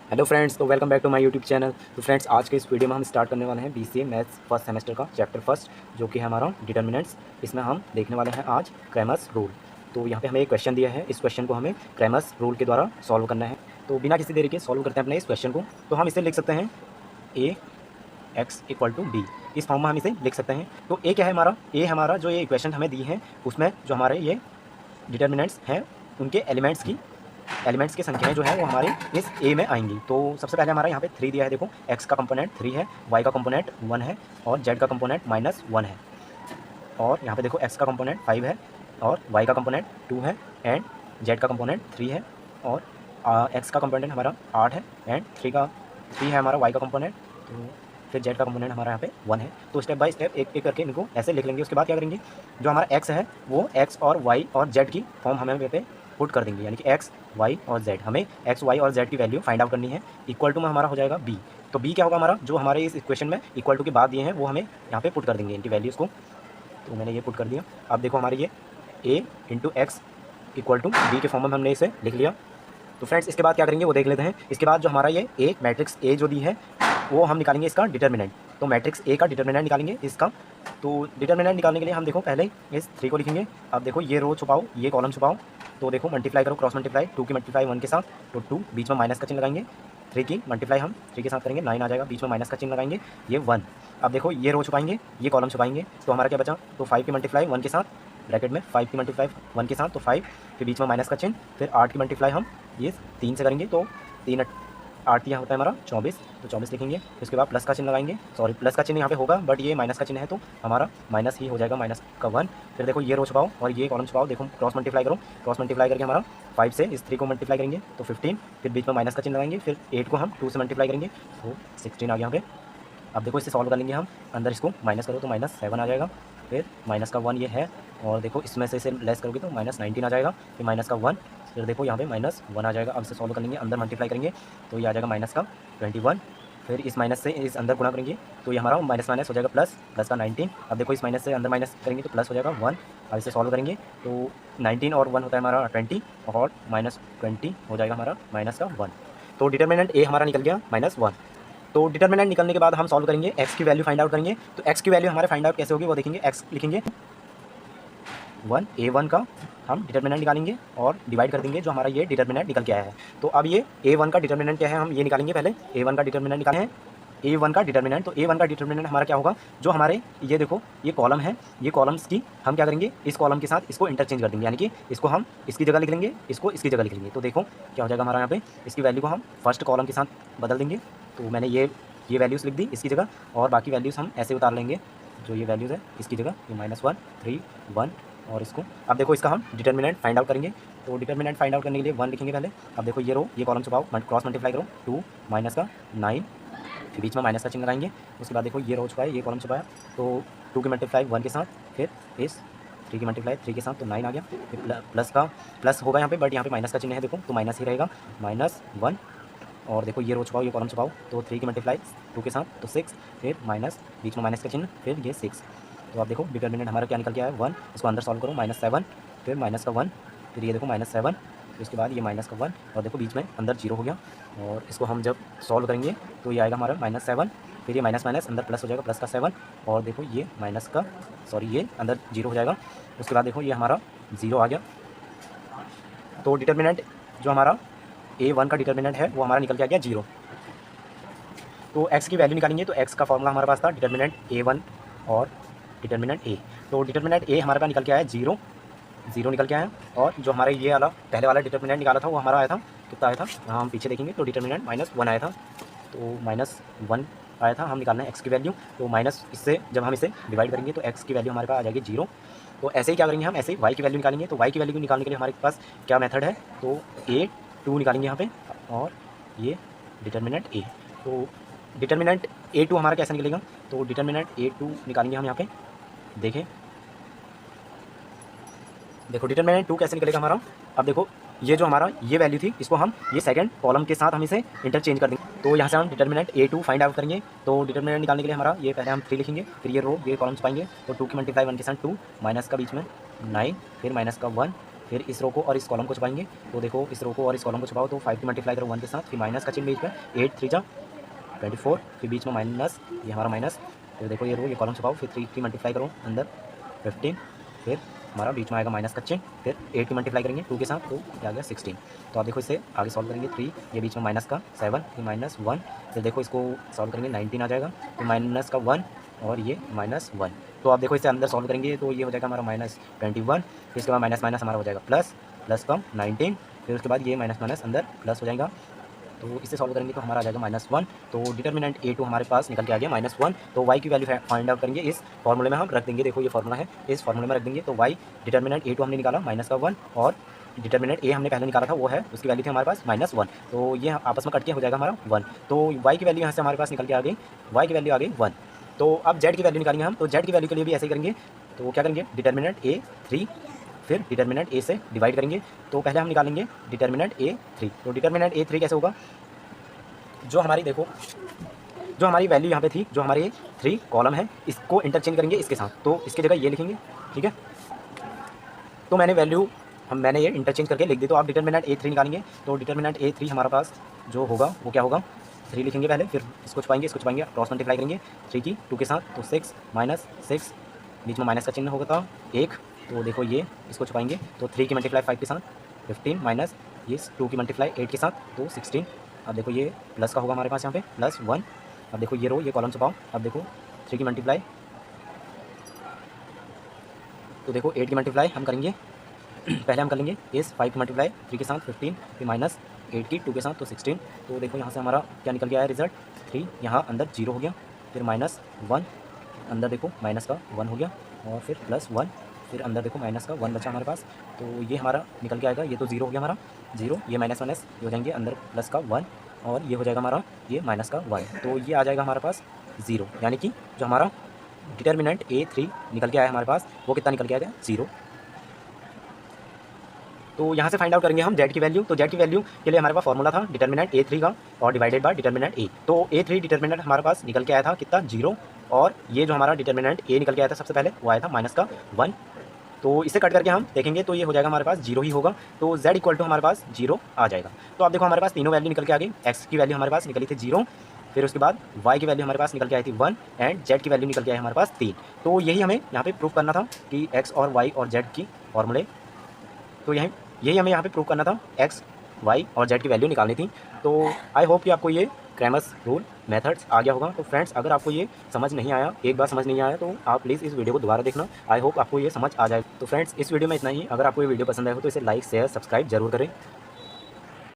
Hello friends, तो welcome back to my YouTube channel. तो friends, आज के इस वीडियो में हम स्टार्ट करने वाले हैं बीसीए मैथ्स फर्स्ट सेमेस्टर का चैप्टर फर्स्ट, जो कि है हमारा डिटर्मिनेंट्स। इसमें हम देखने वाले हैं आज क्रैमर्स रूल। तो यहाँ पे हमें एक क्वेश्चन दिया है, इस क्वेश्चन को हमें क्रैमर्स रूल के द्वारा सॉल्व करना है। तो बिना किसी देरी के सॉल्व करते हैं अपने इस क्वेश्चन को। तो हम इसे लिख सकते हैं ए एक्स इक्वल टू बी, इस फॉर्म में हम इसे लिख सकते हैं। तो ए क्या है हमारा, ए हमारा जो ये इक्वेशन हमें दी है उसमें जो हमारे ये डिटर्मिनेंट्स हैं उनके एलिमेंट्स की संख्याएं जो है वो हमारे इस ए में आएंगी। तो सबसे पहले हमारा यहाँ पे 3 दिया है। देखो, एक्स का कंपोनेंट 3 है, वाई का कंपोनेंट 1 है और जेड का कंपोनेंट -1 है। और यहाँ पे देखो, एक्स का कंपोनेंट 5 है और वाई का कंपोनेंट 2 है एंड जेड का कंपोनेंट 3 है। और एक्स का कंपोनेंट हमारा 8 है एंड 3 है हमारा वाई का कंपोनेंट। तो फिर जेड का कंपोनेंट हमारा यहाँ पे 1 है। तो स्टेप बाय स्टेप एक एक करके इनको ऐसे लिख लेंगे। उसके बाद क्या करेंगे, जो हमारा एक्स है वो एक्स और वाई और जेड की फॉर्म हमें यहाँ पे पुट कर देंगे, यानी कि एक्स वाई और जेड। हमें एक्स वाई और जेड की वैल्यू फाइंड आउट करनी है। इक्वल टू में हमारा हो जाएगा बी। तो बी क्या होगा हमारा, जो हमारे इस इक्वेशन में इक्वल टू के बाद दिए हैं वो हमें यहाँ पे पुट कर देंगे इनकी वैल्यूज़ को। तो मैंने ये पुट कर दिया। अब देखो, हमारे ये A into X equal to B के फॉर्म में हमने इसे लिख लिया। तो फ्रेंड्स, इसके बाद क्या करेंगे वो देख लेते हैं। इसके बाद जो हमारा ये ए मैट्रिक्स ए जो दी है वो हम निकालेंगे इसका डिटर्मिनेंट। तो मैट्रिक्स ए का डिटर्मिनेंट निकालेंगे इसका। तो डिटर्मिनेंट निकालने के लिए हम देखो पहले इस 3 को लिखेंगे। अब देखो, ये रो छुपाओ, ये कॉलम छुपाओ। तो देखो, मल्टीप्लाई करो, क्रॉस मल्टीप्लाई, 2 की मल्टीप्लाई 1 के साथ, तो 2 बीच में माइनस का चिन्ह लगाएंगे। 3 की मल्टीप्लाई हम 3 के साथ करेंगे, 9 आ जाएगा, बीच में माइनस का चिन्ह लगाएंगे, ये 1। अब देखो, ये रो छुपाएंगे, ये कॉलम छुपाएंगे, तो हमारा क्या बचा, तो 5 की मल्टीप्लाई 1 के साथ, ब्रैकेट में 5 की मल्टीप्लाई 1 के साथ, तो 5, फिर बीच में माइनस का चिन्ह, फिर 8 की मल्टीप्लाई हम ये 3 से करेंगे, तो 3 8 यहाँ होता है हमारा 24, तो 24 लिखेंगे। उसके बाद प्लस का चिन्ह लगाएंगे, सॉरी प्लस का चिन्ह यहाँ पे होगा बट ये माइनस का चिन्ह है तो हमारा माइनस ही हो जाएगा, माइनस का 1। फिर देखो, ये रो छुपाओ और ये कॉलम छुपाओ। देखो, क्रॉस मल्टीप्लाई करो, क्रॉस मल्टीप्लाई करके हमारा 5 से इस 3 को मल्टीप्लाई करेंगे तो 15, फिर बीच में माइनस का चिन्ह लगाएंगे, फिर 8 को हम 2 से मल्टीप्लाई करेंगे तो 16 आ गया यहाँ पे। अब देखो, इसे सॉल्व कर लेंगे हम, अंदर इसको माइनस करो तो -7 आ जाएगा, फिर माइनस का 1 ये है, और देखो इसमें से इसे लेस करोगे तो -19 आ जाएगा, फिर माइनस का 1, फिर देखो यहाँ पे -1 आ जाएगा। अब इसे सॉल्व कर लेंगे, अंदर मल्टीप्लाई करेंगे तो ये आ जाएगा माइनस का 21, फिर इस माइनस से इस अंदर गुणा करेंगे तो ये हमारा माइनस माइनस हो जाएगा प्लस, प्लस का 19। अब देखो, इस माइनस से अंदर माइनस करेंगे तो प्लस हो जाएगा 1। अब इसे सॉल्व करेंगे तो 19 और 1 होता है हमारा 20, और -20 हो जाएगा हमारा माइनस का 1। तो डिटर्मिनेंट ए हमारा निकल गया -1। तो डिटर्मिनेंट निकलने के बाद हम सॉल्व करेंगे, एक्स की वैल्यू फाइंड आउट करेंगे। तो एक्स की वैल्यू हमारे फाइंड आउट कैसे होगी वो देखेंगे। एक्स लिखेंगे 1, A1 का हम डिटर्मिनेंट निकालेंगे और डिवाइड कर देंगे जो हमारा ये डिटर्मिनेंट निकल के आया है। तो अब ये A1 का डिटर्मिनेंट क्या है, हम ये निकालेंगे। पहले A1 का डिटर्मिनेंट निकाले हैं, A1 का डिटर्मिनेंट। तो A1 का डिटर्मिनेंट हमारा क्या होगा, जो हमारे ये देखो ये कॉलम है, ये कॉलम्स की हम क्या करेंगे, इस कॉलम के साथ इसको इंटरचेंज कर देंगे, यानी कि इसको हम इसकी जगह लिख लेंगे, इसको इसकी जगह लिख लेंगे। तो देखो क्या हो जाएगा हमारा, यहाँ पे इसकी वैल्यू को हम फर्स्ट कॉलम के साथ बदल देंगे। तो मैंने ये वैल्यूज़ लिख दी इसकी जगह, और बाकी वैल्यूज़ हम ऐसे उतार लेंगे, जो ये वैल्यूज़ है इसकी जगह, ये -1 3 1 और इसको। अब देखो, इसका हम डिटर्मिनेंट फाइंड आउट करेंगे। तो डिटर्मिनेंट फाइंड आउट करने के लिए 1 लिखेंगे पहले। अब देखो, ये रो ये कॉलम छुपाओ, क्रॉस मल्टीप्लाई करो, 2 माइनस का 9, फिर बीच में माइनस का चिन्ह लगाएंगे। उसके बाद देखो, ये रो छुपाए, ये कॉलम छुपाया, तो 2 की मल्टीप्लाई 1 के साथ, फिर इस 3 की मल्टीप्लाई 3 के साथ, तो 9 आ गया। फिर प्लस होगा यहाँ पे, बट यहाँ पे माइनस का चिन्ह है, देखो तो माइनस ही रहेगा, -1। और देखो, ये रो छुपाओ, ये कॉलम छुपाओ, तो 3 की मल्टीप्लाई 2 के साथ, तो 6, फिर माइनस, बीच में माइनस का चिन्ह, फिर ये 6। तो आप देखो, डिटर्मिनेंट हमारा क्या निकल के आया है, 1। इसको अंदर सॉल्व करो, -7, फिर माइनस का 1, फिर ये देखो -7, फिर उसके बाद ये माइनस का 1, और देखो बीच में अंदर 0 हो गया। और इसको हम जब सॉल्व करेंगे तो ये आएगा हमारा -7, फिर ये माइनस माइनस अंदर प्लस हो जाएगा, प्लस का 7, और देखो ये माइनस का ये अंदर 0 हो जाएगा। उसके बाद देखो, ये हमारा 0 आ गया। तो डिटर्मिनेंट जो हमारा A1 का डिटर्मिनेंट है वो हमारा निकल के आ गया 0। तो एक्स की वैल्यू निकालेंगे, तो एक्स का फॉर्मूला हमारे पास था डिटर्मिनेंट A1 और डिटर्मिनेंट ए। तो डिटर्मिनेंट ए हमारे पास निकल के आया 0 निकल के आया, और जो हमारे ये वाला पहले वाला डिटर्मिनेंट निकाला था वो हमारा आया था, कितना आया था, यहाँ हम पीछे देखेंगे तो डिटर्मिनेंट -1 आया था। तो -1 आया था, हम निकालना है एक्स की वैल्यू। तो माइनस इससे जब हम इसे डिवाइड करेंगे तो एक्स की वैल्यू हमारे पास आ जाएगी 0। तो ऐसे ही क्या करेंगे, हम ऐसे ही वाई की वैल्यू निकालेंगे। तो वाई की वैल्यू निकालने के लिए हमारे पास क्या मेथड है, तो A2 निकालेंगे यहाँ पे, और ये डिटर्मिनेंट ए। तो डिटर्मिनेंट A2 हमारा कैसे निकलेगा, तो डिटर्मिनेंट A2 निकालेंगे हम यहाँ पे। देखें, देखो डिटर्मिनेंट 2 कैसे निकलेगा हमारा। अब देखो, ये जो हमारा ये वैल्यू थी, इसको हम ये सेकंड कॉलम के साथ हम इसे इंटरचेंज कर देंगे। तो यहाँ से हम डिटर्मिनेंट A2 फाइंड आउट करेंगे। तो डिटर्मिनेंट निकालने के लिए हमारा ये पहले हम 3 लिखेंगे, फिर ये रो ये कॉलम्स पाएंगे, तो 2 की मल्टीप्लाई 1 के साथ 2, माइनस का बीच में 9, फिर माइनस का 1, फिर इस रो को और इस कॉलम को छुपाएंगे। तो देखो इस रो को और इस कॉलम को छुपाओ तो 5 की मल्टीप्लाई करो 1 के साथ, फिर माइनस का चिन्ह बीच में, 8 3 जा 24, फिर बीच में माइनस, ये हमारा माइनस, फिर देखो ये रो ये कॉलम छुपाओ, फिर 3 की मल्टीप्लाई करो अंदर 15, फिर हमारा बीच में आएगा माइनस का चिन्ह, फिर 8 की मल्टीप्लाई करेंगे 2 के साथ तो ये आ गया 16। तो आप देखो इसे आगे सॉल्व करेंगे 3, ये बीच में माइनस का 7, फिर माइनस 1, फिर देखो इसको सॉल्व करेंगे 19 आ जाएगा, फिर माइनस का 1 और ये माइनस 1। तो आप देखो इसे अंदर सॉल्व करेंगे तो ये हो जाएगा हमारा -21, फिर उसके बाद माइनस माइनस हमारा हो जाएगा प्लस, प्लस का 19, फिर उसके बाद ये माइनस माइनस अंदर प्लस हो जाएगा। तो इसे सॉल्व करेंगे तो हमारा आ जाएगा -1। तो डिटर्मिनेंट A2 हमारे पास निकल के आ गया -1। तो y की वैल्यू फाइंड आउट करेंगे, इस फॉर्मूले में हम रख देंगे। देखो ये फॉर्मूला है, इस फॉर्मूले में रख देंगे। तो y डिटर्मिनेंट A2 हमने निकाला -1 और डिटर्मिनेंट A हमने पहले निकाला था वो है, उसकी वैल्यू थी हमारे पास -1। तो ये आपस में कट के हो जाएगा हमारा 1। तो y की वैल्यू यहाँ से हमारे पास निकल के आ गई, y की वैल्यू आ गई 1। तो अब z की वैल्यू निकालेंगे हम। तो z की वैल्यू के लिए भी ऐसे ही करेंगे। तो क्या करेंगे, डिटर्मिनेंट A3 फिर डिटर्मिनेंट A से डिवाइड करेंगे। तो पहले हम निकालेंगे डिटर्मिनेंट A3। तो डिटर्मिनेंट A3 कैसे होगा, जो हमारी देखो जो हमारी वैल्यू यहाँ पे थी, जो हमारे 3 कॉलम है, इसको इंटरचेंज करेंगे इसके साथ। तो इसकी जगह ये लिखेंगे, ठीक है। तो मैंने ये इंटरचेंज करके लिख दी। तो आप डिटर्मिनेंट A3 निकालेंगे। तो डिटर्मिनेंट A3 हमारे पास जो होगा वो क्या होगा, 3 लिखेंगे पहले, फिर इसको छुपाएंगे, क्रॉस मल्टीप्लाई करेंगे 3 की 2 के साथ। तो 6 -6, बीच में माइनस का चिन्ह होगा था 1। तो देखो ये इसको छुपाएंगे। तो 3 की मल्टीप्लाई 5 के साथ 15 माइनस ये 2 की मल्टीप्लाई 8 के साथ तो 16। अब देखो ये प्लस का होगा हमारे पास यहाँ पे +1। अब देखो ये रो ये कॉलम छुपाओ। अब देखो 3 की मल्टीप्लाई, तो देखो 8 की मल्टीप्लाई हम करेंगे पहले हम कर लेंगे इस 5 की मल्टीप्लाई 3 के साथ 15, फिर माइनस 8 की 2 के साथ तो 16। तो देखो यहाँ से हमारा क्या निकल गया है रिजल्ट, 3 यहाँ अंदर 0 हो गया, फिर -1 अंदर देखो माइनस का 1 हो गया, और फिर +1, फिर अंदर देखो माइनस का 1 बचा हमारे पास। तो ये हमारा निकल के आएगा, ये तो 0 हो गया हमारा 0, ये माइनस माइनस ये हो जाएंगे अंदर प्लस का 1, और ये हो जाएगा हमारा ये माइनस का 1। तो ये आ जाएगा हमारे पास 0, यानी कि जो हमारा डिटर्मिनेंट A3 निकल के आया हमारे पास वो कितना निकल के आएगा 0। तो यहाँ से फाइंड आउट करेंगे हम z की वैल्यू। तो z की वैल्यू के लिए हमारे पास फॉर्मूला था डिटर्मिनेंट A3 का और डिवाइडेड बाय डिटर्मिनेंट A। तो A3 डिटर्मिनेंट हमारे पास निकल के आया था कितना 0, और ये जो हमारा डिटर्मिनेंट A निकल के आया था सबसे पहले वो आया था माइनस का 1। तो इसे कट करके हम देखेंगे तो ये हो जाएगा हमारे पास 0 ही होगा। तो z इक्वल टू हमारे पास 0 आ जाएगा। तो आप देखो हमारे पास तीनों वैल्यू निकल के आ गई। x की वैल्यू हमारे पास निकली थी 0, फिर उसके बाद y की वैल्यू हमारे पास निकल के आई थी 1, एंड z की वैल्यू निकल के आई हमारे पास 3। तो यही हमें यहाँ पे प्रूव करना था कि x और y और z की फॉर्मूले, तो यही हमें यहाँ पे प्रूव करना था, x, y और z की वैल्यू निकालनी थी। तो आई होप कि आपको ये क्रैमर्स रूल मेथड्स आ गया होगा। तो फ्रेंड्स अगर आपको ये समझ नहीं आया, एक बार समझ नहीं आया, तो आप प्लीज़ इस वीडियो को दोबारा देखना। आई होप आपको ये समझ आ जाए। तो फ्रेंड्स इस वीडियो में इतना ही। अगर आपको ये वीडियो पसंद आया हो तो इसे लाइक शेयर सब्सक्राइब जरूर करें।